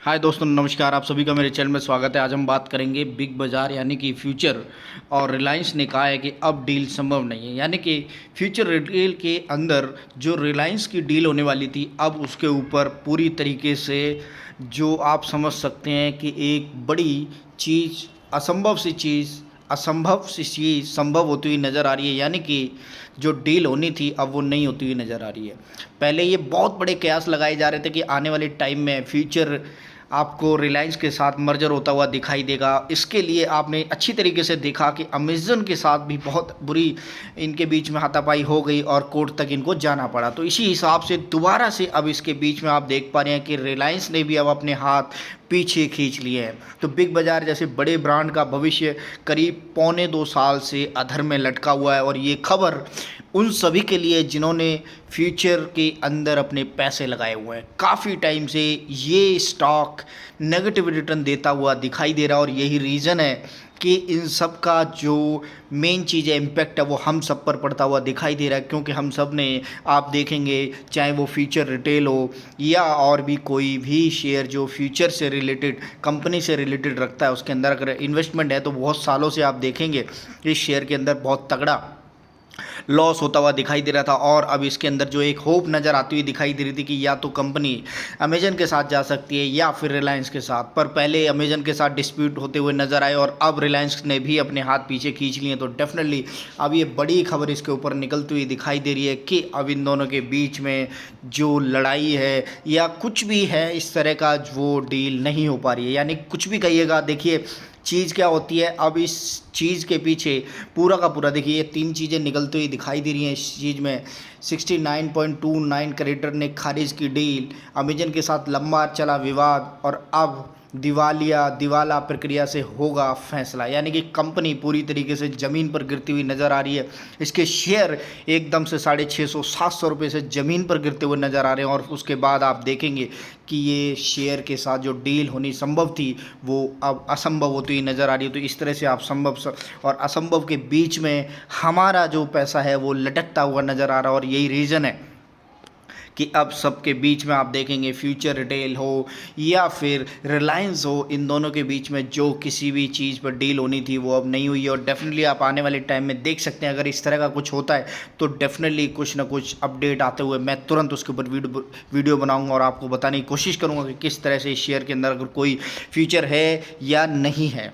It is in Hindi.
हाय दोस्तों, नमस्कार। आप सभी का मेरे चैनल में स्वागत है। आज हम बात करेंगे बिग बाज़ार यानी कि फ्यूचर। और रिलायंस ने कहा है कि अब डील संभव नहीं है, यानी कि फ्यूचर रिटेल के अंदर जो रिलायंस की डील होने वाली थी, अब उसके ऊपर पूरी तरीके से जो आप समझ सकते हैं कि एक बड़ी चीज़, असंभव सी चीज़ संभव होती हुई नज़र आ रही है। यानी कि जो डील होनी थी अब वो नहीं होती हुई नज़र आ रही है। पहले ये बहुत बड़े कयास लगाए जा रहे थे कि आने वाले टाइम में फ्यूचर आपको रिलायंस के साथ मर्जर होता हुआ दिखाई देगा। इसके लिए आपने अच्छी तरीके से देखा कि अमेज़न के साथ भी बहुत बुरी इनके बीच में हाथापाई हो गई और कोर्ट तक इनको जाना पड़ा। तो इसी हिसाब से दोबारा से अब इसके बीच में आप देख पा रहे हैं कि रिलायंस ने भी अब अपने हाथ पीछे खींच लिए हैं। तो बिग बाज़ार जैसे बड़े ब्रांड का भविष्य करीब पौने 2 साल से अधर में लटका हुआ है। और ये खबर उन सभी के लिए जिन्होंने फ्यूचर के अंदर अपने पैसे लगाए हुए हैं। काफ़ी टाइम से ये स्टॉक नेगेटिव रिटर्न देता हुआ दिखाई दे रहा है और यही रीज़न है कि इन सब का जो मेन चीज़ है, इम्पैक्ट है, वो हम सब पर पड़ता हुआ दिखाई दे रहा है। क्योंकि हम सब ने, आप देखेंगे, चाहे वो फ्यूचर रिटेल हो या और भी कोई भी शेयर जो फ्यूचर से रिलेटेड, कंपनी से रिलेटेड रखता है, उसके अंदर अगर इन्वेस्टमेंट है तो बहुत सालों से आप देखेंगे इस शेयर के अंदर बहुत तगड़ा लॉस होता हुआ दिखाई दे रहा था। और अब इसके अंदर जो एक होप नज़र आती हुई दिखाई दे रही थी कि या तो कंपनी अमेजन के साथ जा सकती है या फिर रिलायंस के साथ। पर पहले अमेजन के साथ डिस्प्यूट होते हुए नज़र आए और अब रिलायंस ने भी अपने हाथ पीछे खींच लिए। तो डेफिनेटली अब ये बड़ी खबर इसके ऊपर निकलती हुई दिखाई दे रही है कि अब इन दोनों के बीच में जो लड़ाई है या कुछ भी है इस तरह का, वो डील नहीं हो पा रही है। यानी कुछ भी कहिएगा, देखिए चीज़ क्या होती है। अब इस चीज़ के पीछे पूरा का पूरा देखिए ये 3 चीज़ें निकलती हुई दिखाई दे रही हैं इस चीज़ में। 69.29 क्रेडिटर ने खारिज की डील, अमेजन के साथ लंबा चला विवाद और अब दिवाला प्रक्रिया से होगा फैसला। यानी कि कंपनी पूरी तरीके से ज़मीन पर गिरती हुई नज़र आ रही है। इसके शेयर एकदम से 650-700 रुपये से ज़मीन पर गिरते हुए नज़र आ रहे हैं। और उसके बाद आप देखेंगे कि ये शेयर के साथ जो डील होनी संभव थी वो अब असंभव होती हुई नज़र आ रही है। तो इस तरह से आप संभव और असंभव के बीच में हमारा जो पैसा है वो लटकता हुआ नज़र आ रहा है। और यही रीज़न है कि अब सबके बीच में आप देखेंगे फ्यूचर रिटेल हो या फिर रिलायंस हो, इन दोनों के बीच में जो किसी भी चीज़ पर डील होनी थी वो अब नहीं हुई है। और डेफिनेटली आप आने वाले टाइम में देख सकते हैं, अगर इस तरह का कुछ होता है तो डेफिनेटली कुछ ना कुछ अपडेट आते हुए मैं तुरंत उसके ऊपर वीडियो बनाऊंगा और आपको बताने की कोशिश करूंगा कि किस तरह से इस शेयर के अंदर अगर कोई फ्यूचर है या नहीं है।